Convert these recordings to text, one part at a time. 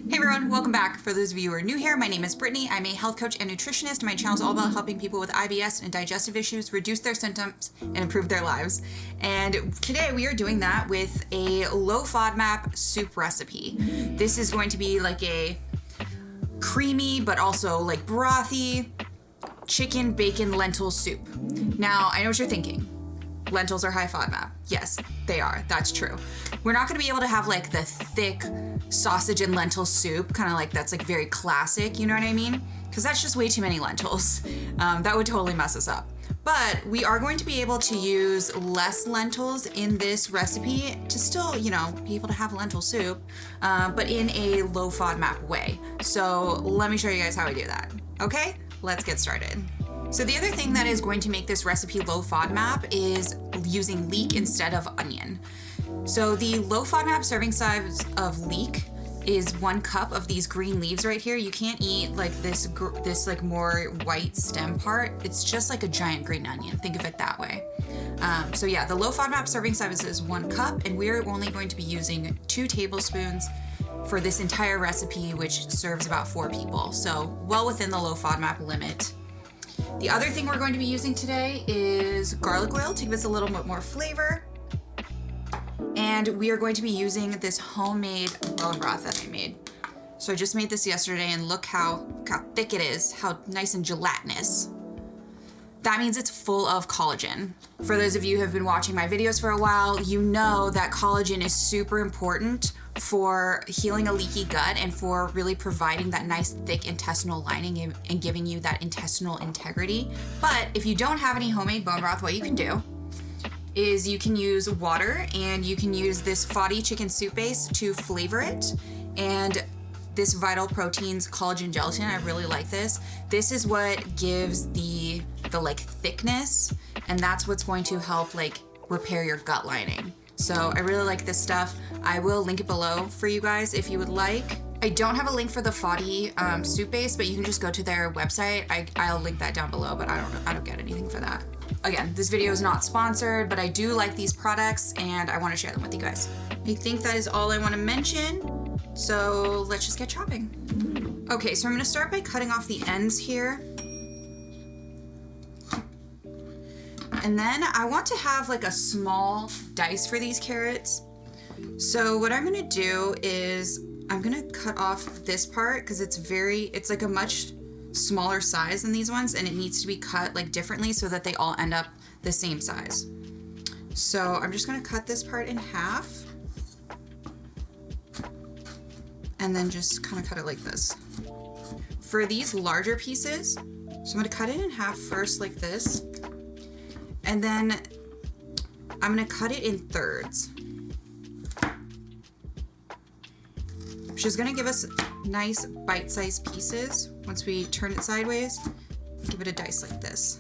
Hey everyone, welcome back. For those of you who are new here, my name is Brittany. I'm a health coach and nutritionist. My channel is all about helping people with IBS and digestive issues reduce their symptoms and improve their lives. And today we are doing that with a low FODMAP soup recipe. This is going to be like a creamy but also like brothy chicken bacon lentil soup. Now, I know what you're thinking. Lentils are high FODMAP. Yes, they are. That's true. We're not going to be able to have like the thick sausage and lentil soup, kind of like that's like very classic, you know what I mean? Because that's just way too many lentils. That would totally mess us up. But we are going to be able to use less lentils in this recipe to still, you know, be able to have lentil soup, but in a low FODMAP way. So let me show you guys how we do that. Okay, let's get started. So the other thing that is going to make this recipe low FODMAP is using leek instead of onion. So the low FODMAP serving size of leek is 1 cup of these green leaves right here. You can't eat like this like more white stem part. It's just like a giant green onion. Think of it that way. So yeah, the low FODMAP serving size is 1 cup, and we're only going to be using 2 tablespoons for this entire recipe, which serves about 4 people. So well within the low FODMAP limit. The other thing we're going to be using today is garlic oil to give us a little bit more flavor. And we are going to be using this homemade bone broth that I made. So I just made this yesterday, and look how thick it is, how nice and gelatinous. That means it's full of collagen. For those of you who have been watching my videos for a while, you know that collagen is super important for healing a leaky gut and for really providing that nice thick intestinal lining and giving you that intestinal integrity. But if you don't have any homemade bone broth, what you can do is you can use water, and you can use this Fody chicken soup base to flavor it. And this Vital Proteins collagen gelatin, I really like this. This is what gives the like thickness, and that's what's going to help like repair your gut lining. So I really like this stuff. I will link it below for you guys if you would like. I don't have a link for the Fody soup base, but you can just go to their website. I'll link that down below, but I don't get anything for that. Again, this video is not sponsored, but I do like these products and I want to share them with you guys. I think that is all I want to mention. So let's just get chopping. Okay, so I'm going to start by cutting off the ends here. And then I want to have like a small dice for these carrots. So what I'm going to do is I'm going to cut off this part because it's like a much smaller size than these ones, and it needs to be cut like differently so that they all end up the same size. So I'm just going to cut this part in half and then just kind of cut it like this. For these larger pieces, so I'm going to cut it in half first like this, and then I'm going to cut it in thirds, which is going to give us nice bite-sized pieces. Once we turn it sideways, give it a dice like this.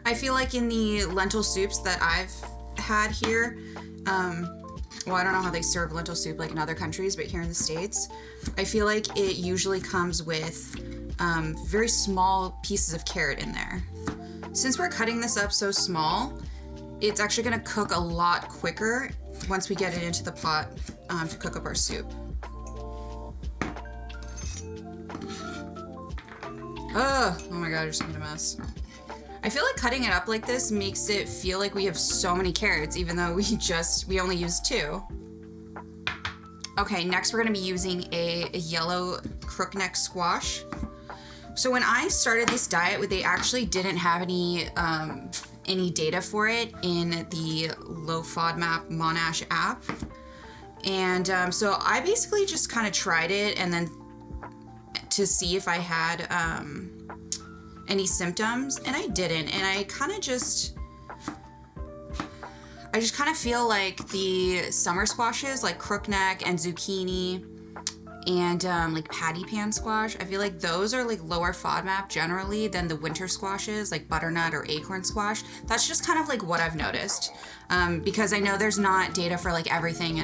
I feel like in the lentil soups that I've had here, well, I don't know how they serve lentil soup like in other countries, but here in the States, I feel like it usually comes with very small pieces of carrot in there. Since we're cutting this up so small, it's actually gonna cook a lot quicker once we get it into the pot to cook up our soup. Oh my God, I just made a mess. I feel like cutting it up like this makes it feel like we have so many carrots, even though we only used 2. Okay, next we're gonna be using a yellow crookneck squash. So when I started this diet, they actually didn't have any data for it in the Low FODMAP Monash app. And so I basically just kind of tried it and then to see if I had any symptoms, and I didn't. And I just kind of feel like the summer squashes like crookneck and zucchini and like patty pan squash, I feel like those are like lower FODMAP generally than the winter squashes like butternut or acorn squash. That's just kind of like what I've noticed, because I know there's not data for like everything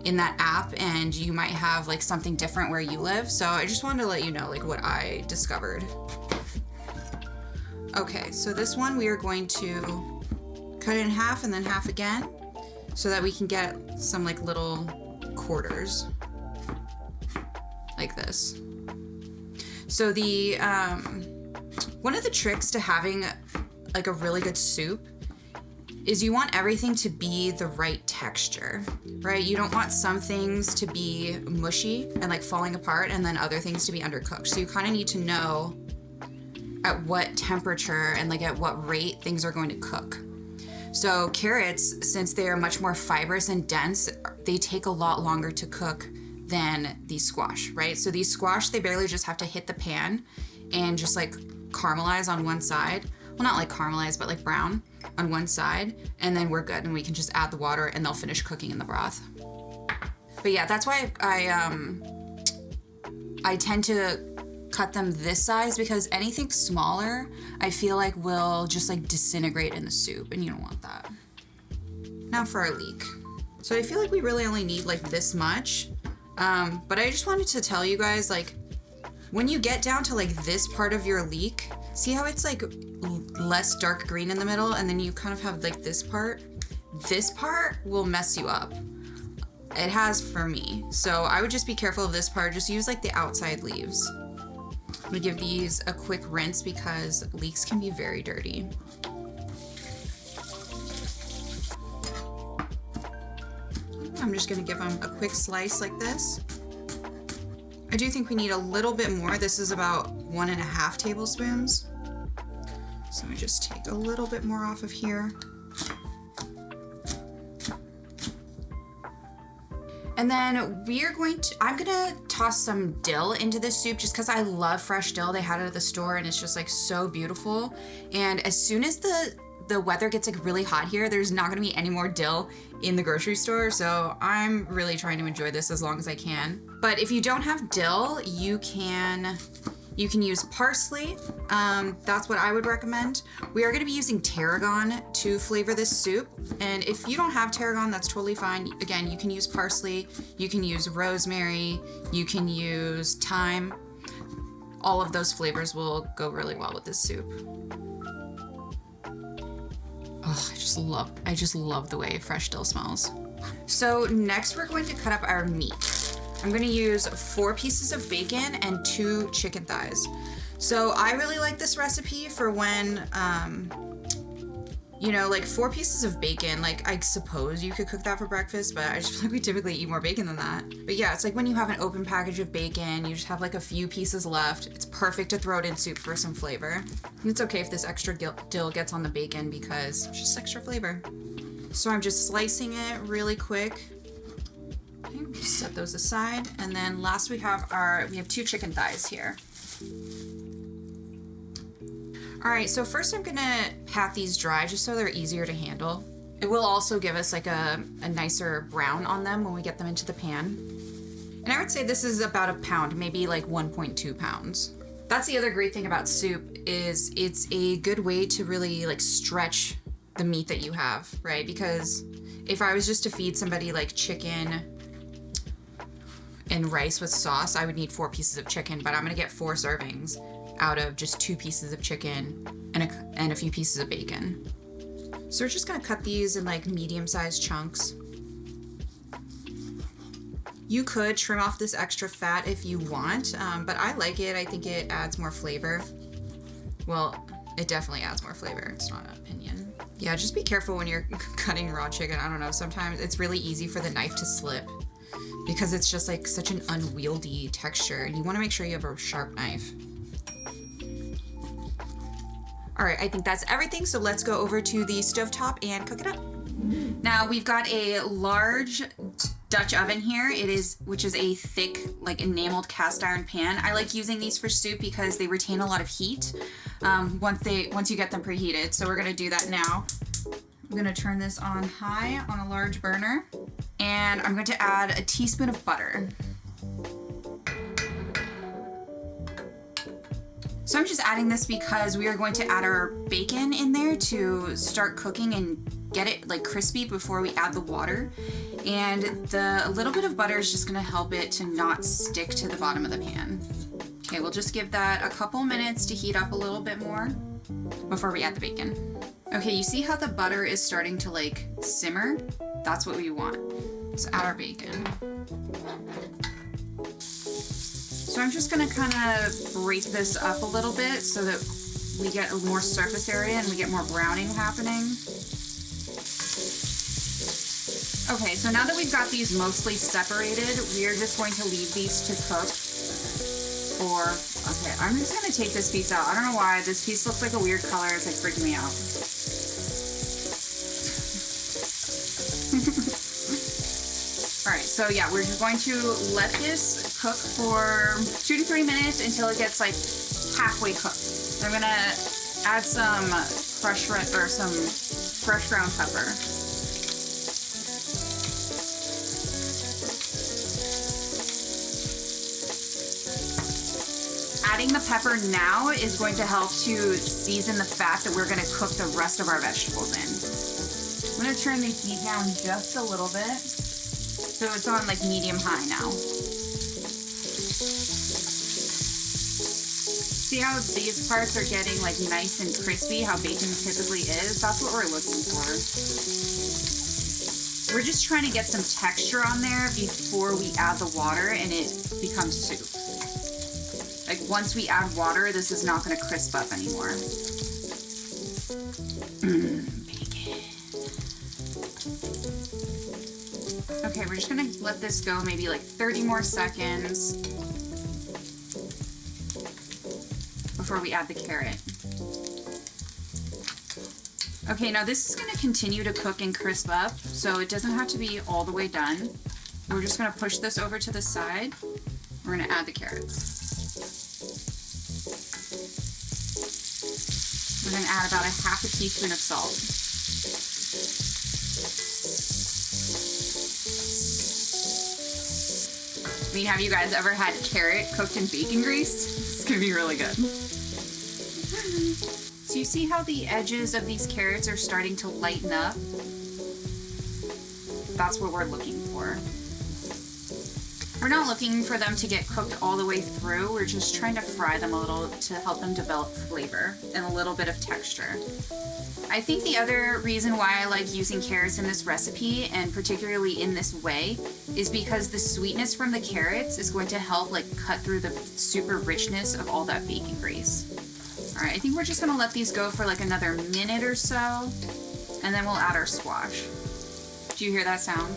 in that app, and you might have like something different where you live. So I just wanted to let you know like what I discovered. Okay, so this one we are going to cut it in half and then half again so that we can get some like little quarters. like this. So the one of the tricks to having like a really good soup is you want everything to be the right texture, right? You don't want some things to be mushy and like falling apart and then other things to be undercooked. So you kind of need to know at what temperature and like at what rate things are going to cook. So carrots, since they are much more fibrous and dense, they take a lot longer to cook than the squash, right? So these squash, they barely just have to hit the pan and just like caramelize on one side. Well, not like caramelize, but like brown on one side, and then we're good and we can just add the water and they'll finish cooking in the broth. But yeah, that's why I tend to cut them this size, because anything smaller I feel like will just like disintegrate in the soup, and you don't want that. Now for our leek. So I feel like we really only need like this much, but I just wanted to tell you guys, like, when you get down to like this part of your leek, see how it's like less dark green in the middle, and then you kind of have like this part? This part will mess you up. It has for me. So I would just be careful of this part. Just use like the outside leaves. I'm gonna give these a quick rinse because leeks can be very dirty. I'm just gonna give them a quick slice like this. I do think we need a little bit more. This is about 1.5 tablespoons. So I just take a little bit more off of here. And then I'm gonna toss some dill into this soup just because I love fresh dill. They had it at the store and it's just like so beautiful. And as soon as the weather gets like really hot here, there's not gonna be any more dill in the grocery store. So I'm really trying to enjoy this as long as I can. But if you don't have dill, you can use parsley. That's what I would recommend. We are gonna be using tarragon to flavor this soup. And if you don't have tarragon, that's totally fine. Again, you can use parsley, you can use rosemary, you can use thyme. All of those flavors will go really well with this soup. Oh, I just love the way fresh dill smells. So next we're going to cut up our meat. I'm gonna use 4 pieces of bacon and 2 chicken thighs. So I really like this recipe for when, you know, like 4 pieces of bacon, like I suppose you could cook that for breakfast, but I just feel like we typically eat more bacon than that. But yeah, it's like when you have an open package of bacon, you just have like a few pieces left. It's perfect to throw it in soup for some flavor. And it's okay if this extra dill gets on the bacon because it's just extra flavor. So I'm just slicing it really quick. Okay, set those aside. And then last we have 2 chicken thighs here. All right, so first I'm gonna pat these dry just so they're easier to handle. It will also give us like a nicer brown on them when we get them into the pan. And I would say this is about a pound, maybe like 1.2 pounds. That's the other great thing about soup is it's a good way to really like stretch the meat that you have, right? Because if I was just to feed somebody like chicken and rice with sauce, I would need 4 pieces of chicken, but I'm gonna get 4 servings out of just 2 pieces of chicken and a few pieces of bacon. So we're just gonna cut these in like medium-sized chunks. You could trim off this extra fat if you want, but I like it. I think it adds more flavor. Well, it definitely adds more flavor. It's not an opinion. Yeah, just be careful when you're cutting raw chicken. I don't know, sometimes it's really easy for the knife to slip because it's just like such an unwieldy texture, and you wanna make sure you have a sharp knife. All right, I think that's everything, so let's go over to the stovetop and cook it up. Now we've got a large Dutch oven here, which is a thick, like enameled cast iron pan. I like using these for soup because they retain a lot of heat once you get them preheated. So we're gonna do that now. I'm gonna turn this on high on a large burner, and I'm going to add a teaspoon of butter. So I'm just adding this because we are going to add our bacon in there to start cooking and get it like crispy before we add the water. And a little bit of butter is just gonna help it to not stick to the bottom of the pan. Okay, we'll just give that a couple minutes to heat up a little bit more before we add the bacon. Okay, you see how the butter is starting to like simmer? That's what we want. So add our bacon. I'm just gonna kind of break this up a little bit so that we get more surface area and we get more browning happening. Okay, so now that we've got these mostly separated, we are just going to leave these to cook for, okay, I'm just gonna take this piece out. I don't know why, this piece looks like a weird color, it's like freaking me out. Alright, so yeah, we're just going to let this cook for 2 to 3 minutes until it gets like halfway cooked. I'm gonna add some fresh ground pepper. Adding the pepper now is going to help to season the fat that we're gonna cook the rest of our vegetables in. I'm gonna turn the heat down just a little bit. So it's on like medium-high now. See how these parts are getting like nice and crispy, how bacon typically is? That's what we're looking for. We're just trying to get some texture on there before we add the water and it becomes soup. Like once we add water, this is not gonna crisp up anymore. Bacon. Okay, we're just gonna let this go maybe like 30 more seconds before we add the carrot. Okay, now this is gonna continue to cook and crisp up, so it doesn't have to be all the way done. We're just gonna push this over to the side. We're gonna add the carrots. We're gonna add about a half a teaspoon of salt. I mean, have you guys ever had carrot cooked in bacon grease? It's gonna be really good. So you see how the edges of these carrots are starting to lighten up? That's what we're looking for. We're not looking for them to get cooked all the way through. We're just trying to fry them a little to help them develop flavor and a little bit of texture. I think the other reason why I like using carrots in this recipe, and particularly in this way, is because the sweetness from the carrots is going to help like cut through the super richness of all that bacon grease. All right, I think we're just gonna let these go for like another minute or so, and then we'll add our squash. Do you hear that sound?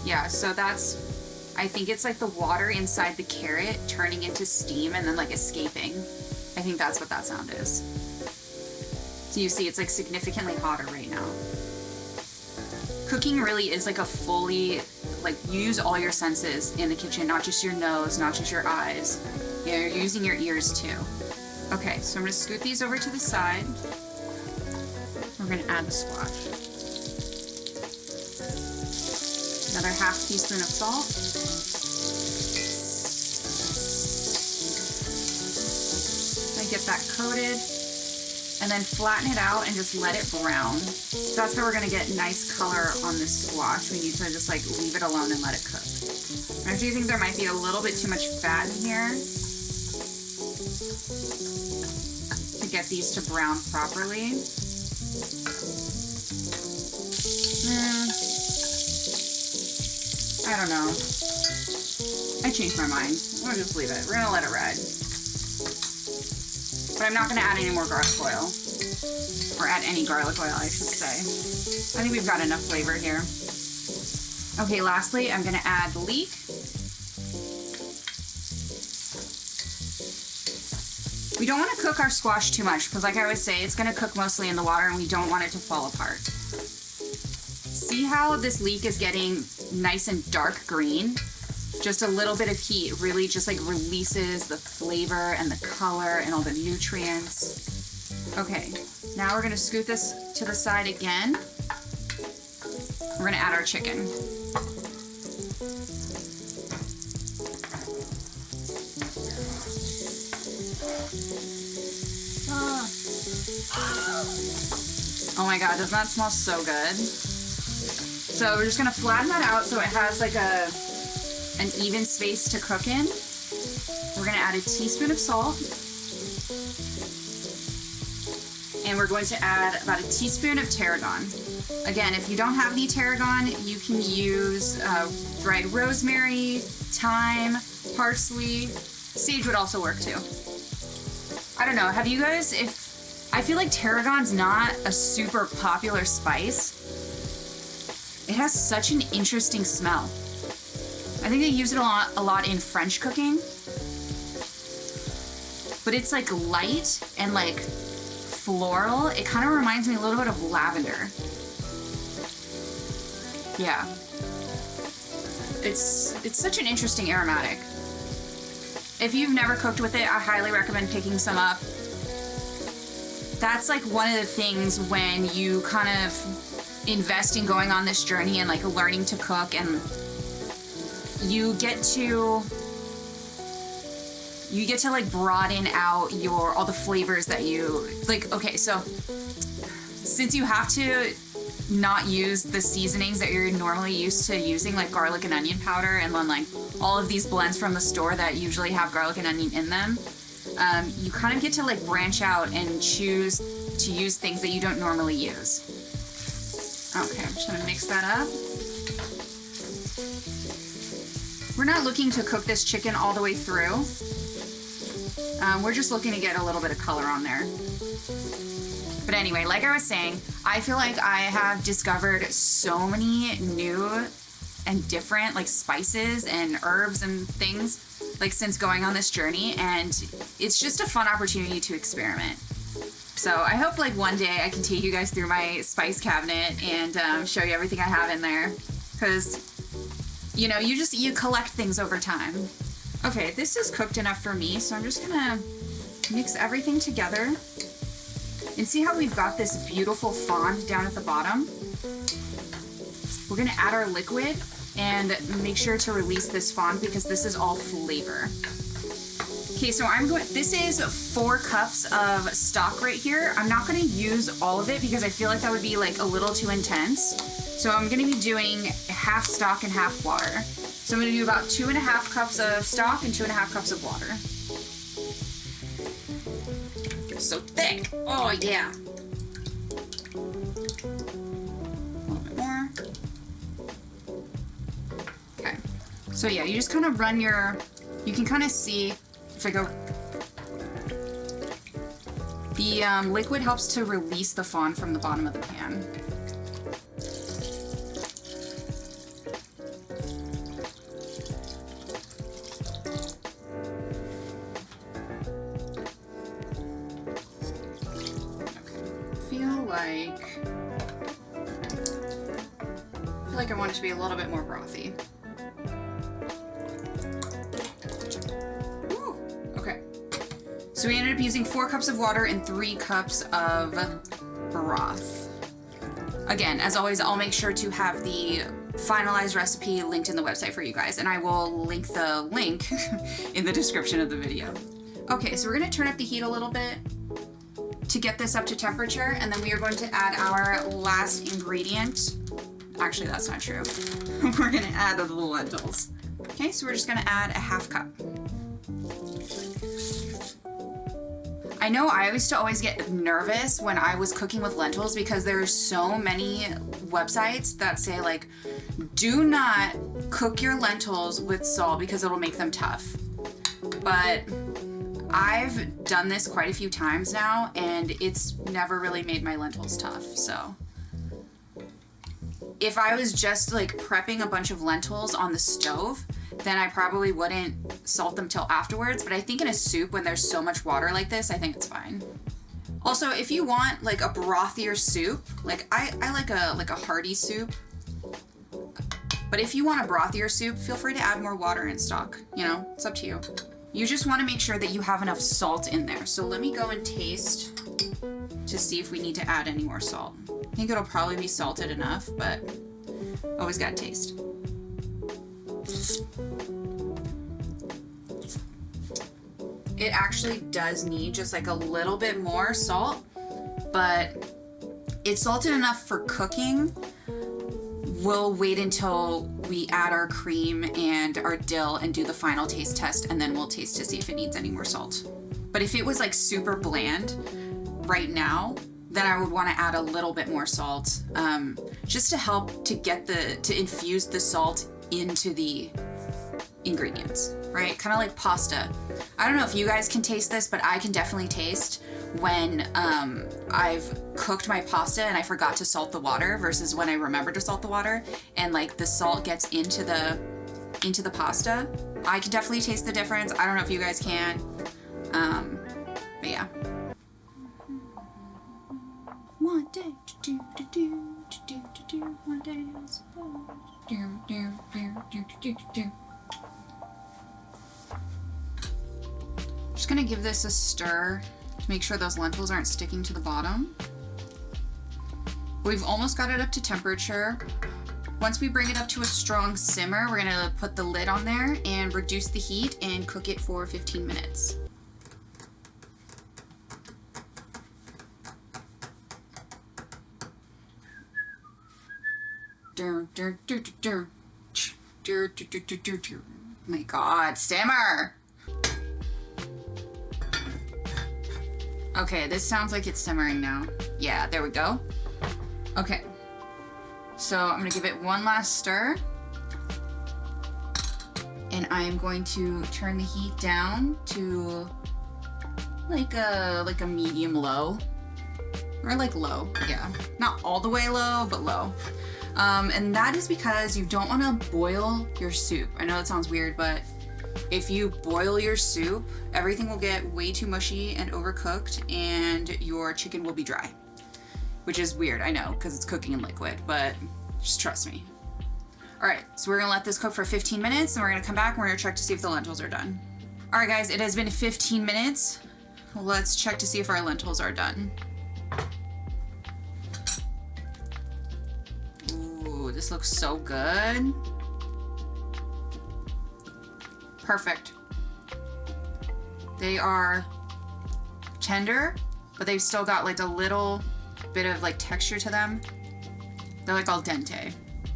Yeah, so that's, I think it's like the water inside the carrot turning into steam and then like escaping. I think that's what that sound is. So you see it's like significantly hotter right now. Cooking really is like a fully, like use all your senses in the kitchen, not just your nose, not just your eyes. You know, you're using your ears too. Okay, so I'm gonna scoot these over to the side. We're gonna add the squash. Another half teaspoon of salt. I get that coated, and then flatten it out and just let it brown. So that's how we're gonna get nice color on this squash. We need to just like leave it alone and let it cook. I do think there might be a little bit too much fat in here to get these to brown properly. I don't know. I changed my mind. We'll just leave it. We're gonna let it ride. But I'm not gonna add any more garlic oil. Or add any garlic oil, I should say. I think we've got enough flavor here. Okay, lastly, I'm gonna add the leek. We don't wanna cook our squash too much, because like I always say, it's gonna cook mostly in the water and we don't want it to fall apart. See how this leek is getting nice and dark green? Just a little bit of heat really just like releases the flavor and the color and all the nutrients. Okay, now we're gonna scoot this to the side again. We're gonna add our chicken. Oh my god, doesn't that smell so good? So we're just gonna flatten that out so it has like an even space to cook in. We're gonna add a teaspoon of salt. And we're going to add about a teaspoon of tarragon. Again, if you don't have any tarragon, you can use dried rosemary, thyme, parsley. Sage would also work too. I don't know, have you guys, I feel like tarragon's not a super popular spice. It has such an interesting smell. I think they use it a lot in French cooking. But it's like light and like floral. It kind of reminds me a little bit of lavender. Yeah. It's such an interesting aromatic. If you've never cooked with it, I highly recommend picking some up. That's like one of the things when you kind of invest in going on this journey and like learning to cook, and you get to like broaden out all the flavors that you like. Okay, so since you have to not use the seasonings that you're normally used to using, like garlic and onion powder, and then like all of these blends from the store that usually have garlic and onion in them, you kind of get to like branch out and choose to use things that you don't normally use. Okay, I'm just gonna mix that up. We're not looking to cook this chicken all the way through. We're just looking to get a little bit of color on there. But anyway, like I was saying, I feel like I have discovered so many new and different like spices and herbs and things like since going on this journey, and it's just a fun opportunity to experiment. So I hope like one day I can take you guys through my spice cabinet and show you everything I have in there, because you know, you collect things over time. Okay, this is cooked enough for me, so I'm just gonna mix everything together. And see how we've got this beautiful fond down at the bottom? We're gonna add our liquid and make sure to release this fond because this is all flavor. Okay, so this is 4 cups of stock right here. I'm not gonna use all of it because I feel like that would be like a little too intense. So I'm gonna be doing half stock and half water. So I'm gonna do about 2.5 cups of stock and 2.5 cups of water. So thick. Oh yeah. A little bit more. Okay. So yeah, you just kind of run you can kind of see if I go. The liquid helps to release the fond from the bottom of the pan. I feel like I want it to be a little bit more brothy. Ooh, okay. So we ended up using 4 cups of water and 3 cups of broth. Again, as always, I'll make sure to have the finalized recipe linked in the website for you guys, and I will link the link in the description of the video. Okay, so we're gonna turn up the heat a little bit to get this up to temperature, and then we are going to add our last ingredient. Actually, that's not true. We're gonna add the lentils. Okay, so we're just gonna add a half cup. I know I used to always get nervous when I was cooking with lentils because there's so many websites that say like, do not cook your lentils with salt because it'll make them tough. But I've done this quite a few times now, and it's never really made my lentils tough. So if I was just like prepping a bunch of lentils on the stove, then I probably wouldn't salt them till afterwards. But I think in a soup, when there's so much water like this, I think it's fine. Also, if you want like a brothier soup, like I like a hearty soup. But if you want a brothier soup, feel free to add more water in stock. You know, it's up to you. You just want to make sure that you have enough salt in there. So let me go and taste to see if we need to add any more salt. I think it'll probably be salted enough, but always gotta taste. It actually does need just like a little bit more salt, but it's salted enough for cooking. We'll wait until we add our cream and our dill and do the final taste test, and then we'll taste to see if it needs any more salt. But if it was like super bland right now, then I would want to add a little bit more salt, just to help to get to infuse the salt into the ingredients, right? Kind of like pasta. I don't know if you guys can taste this, but I can definitely taste when I've cooked my pasta and I forgot to salt the water versus when I remember to salt the water, and like the salt gets into the pasta. I can definitely taste the difference. I don't know if you guys can, but yeah. One day to do one day do. Just gonna give this a stir to make sure those lentils aren't sticking to the bottom. We've almost got it up to temperature. Once we bring it up to a strong simmer, we're gonna put the lid on there and reduce the heat and cook it for 15 minutes. My God, simmer! Okay, this sounds like it's simmering now. Yeah, there we go. Okay, so I'm gonna give it one last stir. And I'm going to turn the heat down to like a medium low. Or like low, yeah. Not all the way low, but low. And that is because you don't want to boil your soup. I know that sounds weird, but if you boil your soup, everything will get way too mushy and overcooked, and your chicken will be dry. Which is weird, I know, because it's cooking in liquid, but just trust me. All right, so we're gonna let this cook for 15 minutes, and we're gonna come back and we're gonna check to see if the lentils are done. All right, guys, it has been 15 minutes. Let's check to see if our lentils are done. Ooh, this looks so good. Perfect. They are tender, but they've still got like a little bit of like texture to them. They're like al dente.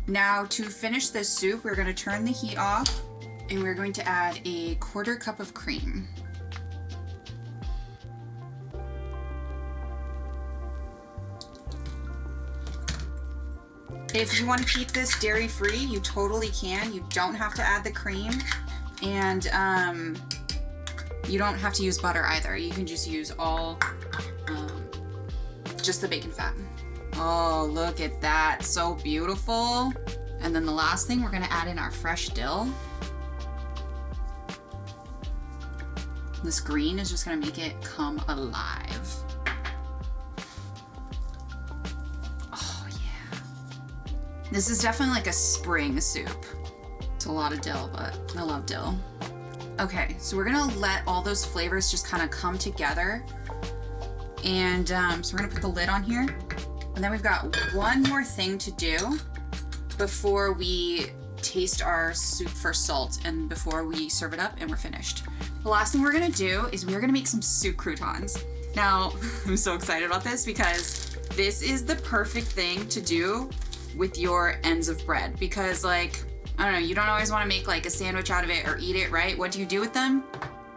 Now to finish this soup, we're gonna turn the heat off and we're going to add a 1/4 cup of cream. If you want to keep this dairy-free, you totally can. You don't have to add the cream, and you don't have to use butter either. You can just use just the bacon fat. Oh, look at that, so beautiful. And then the last thing, we're gonna add in our fresh dill. This green is just gonna make it come alive. This is definitely like a spring soup. It's a lot of dill, but I love dill. Okay, so we're gonna let all those flavors just kind of come together. And so we're gonna put the lid on here. And then we've got one more thing to do before we taste our soup for salt and before we serve it up and we're finished. The last thing we're gonna do is we're gonna make some soup croutons. Now, I'm so excited about this because this is the perfect thing to do with your ends of bread, because like, I don't know, you don't always want to make like a sandwich out of it or eat it, right? What do you do with them?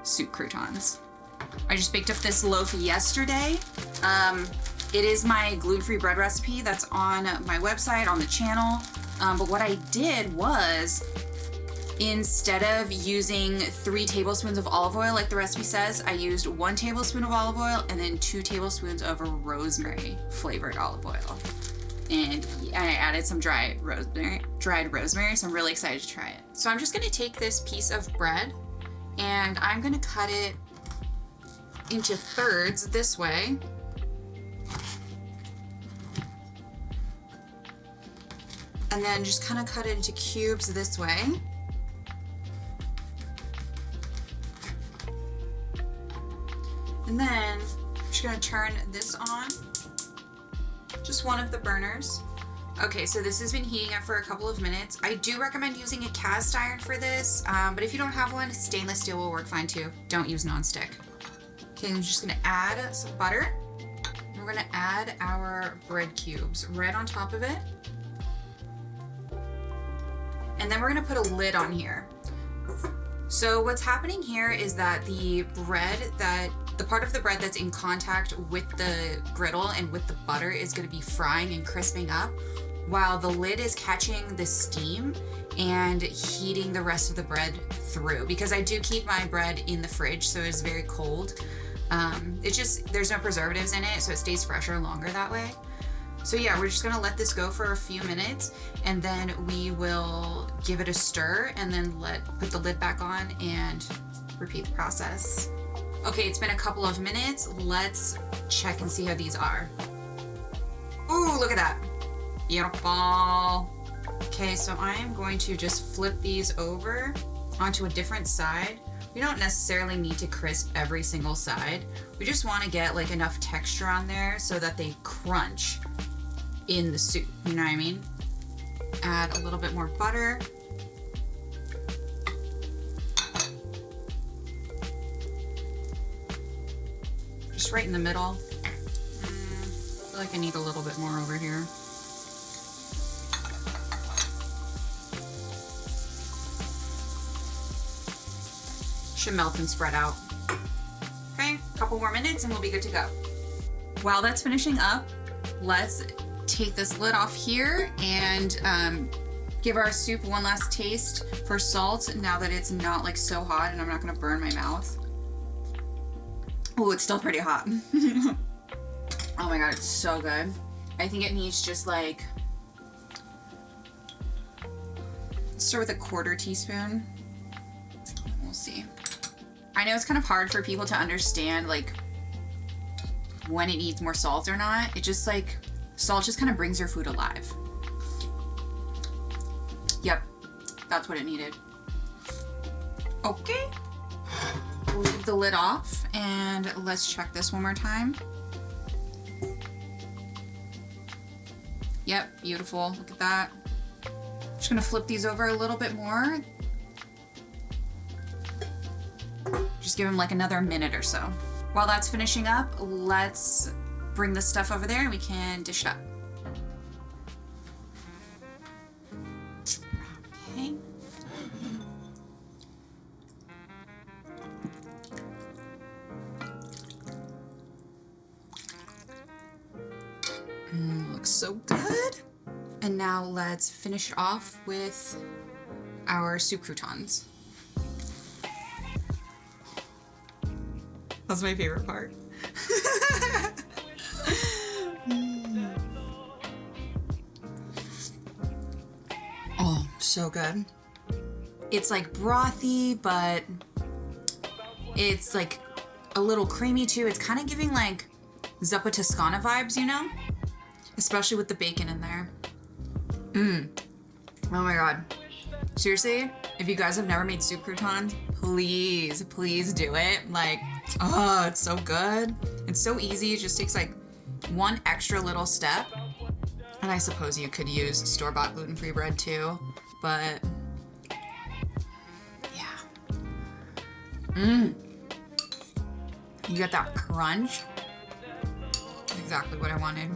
Soup croutons. I just baked up this loaf yesterday. It is my gluten-free bread recipe that's on my website, on the channel. But what I did was, instead of using 3 tablespoons of olive oil like the recipe says, I used 1 tablespoon of olive oil and then 2 tablespoons of rosemary flavored olive oil. And I added some dried rosemary, so I'm really excited to try it. So I'm just gonna take this piece of bread and I'm gonna cut it into thirds this way. And then just kind of cut it into cubes this way. And then I'm just gonna turn this on. Just one of the burners. Okay, so this has been heating up for a couple of minutes. I do recommend using a cast iron for this, but if you don't have one, stainless steel will work fine too. Don't use nonstick. Okay, I'm just gonna add some butter. We're gonna add our bread cubes right on top of it. And then we're gonna put a lid on here. So what's happening here is that the part of the bread that's in contact with the griddle and with the butter is gonna be frying and crisping up while the lid is catching the steam and heating the rest of the bread through, because I do keep my bread in the fridge, so it's very cold. It's just, there's no preservatives in it, so it stays fresher longer that way. So yeah, we're just gonna let this go for a few minutes, and then we will give it a stir, and then put the lid back on and repeat the process. Okay, it's been a couple of minutes. Let's check and see how these are. Ooh, look at that. Beautiful. Okay, so I am going to just flip these over onto a different side. We don't necessarily need to crisp every single side. We just want to get like enough texture on there so that they crunch in the soup, you know what I mean? Add a little bit more butter. Just right in the middle. I feel like I need a little bit more over here. Should melt and spread out. Okay, a couple more minutes and we'll be good to go. While that's finishing up, let's take this lid off here and give our soup one last taste for salt now that it's not like so hot and I'm not gonna burn my mouth. Oh, it's still pretty hot. Oh my God, it's so good. I think it needs just like, let's start with a 1/4 teaspoon. We'll see. I know it's kind of hard for people to understand like when it needs more salt or not. It just like, salt just kind of brings your food alive. Yep, that's what it needed. Okay, we'll leave the lid off and let's check this one more time. Yep, beautiful, look at that. Just gonna flip these over a little bit more. Just give them like another minute or so. While that's finishing up, let's bring this stuff over there and we can dish it up. Okay. Looks so good. And now let's finish it off with our soup croutons. That's my favorite part. Oh, so good. It's like brothy, but it's like a little creamy too. It's kind of giving like Zuppa Toscana vibes, you know? Especially with the bacon in there. Oh my God. Seriously, if you guys have never made soup croutons, please, please do it. Like, oh, it's so good. It's so easy. It just takes like one extra little step. And I suppose you could use store-bought gluten-free bread too, but yeah. You get that crunch. Exactly what I wanted.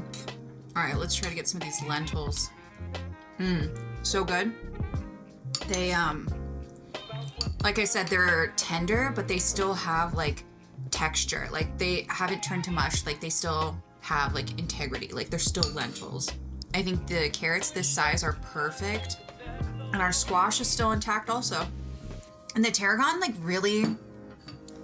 All right, let's try to get some of these lentils. So good. They, like I said, they're tender, but they still have like texture. Like they haven't turned to mush. Like they still have like integrity. Like they're still lentils. I think the carrots this size are perfect. And our squash is still intact also. And the tarragon like really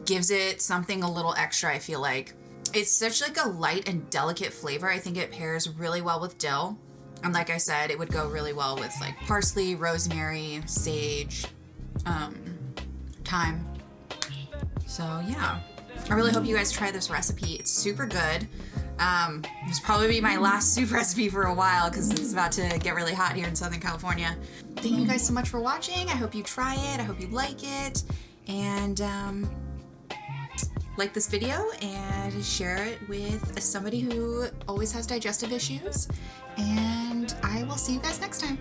gives it something a little extra, I feel like. It's such like a light and delicate flavor. I think it pairs really well with dill. And like I said, it would go really well with like parsley, rosemary, sage, thyme. So yeah, I really hope you guys try this recipe. It's super good. This will probably be my last soup recipe for a while because it's about to get really hot here in Southern California. Thank you guys so much for watching. I hope you try it. I hope you like it. And like this video and share it with somebody who always has digestive issues. And I will see you guys next time.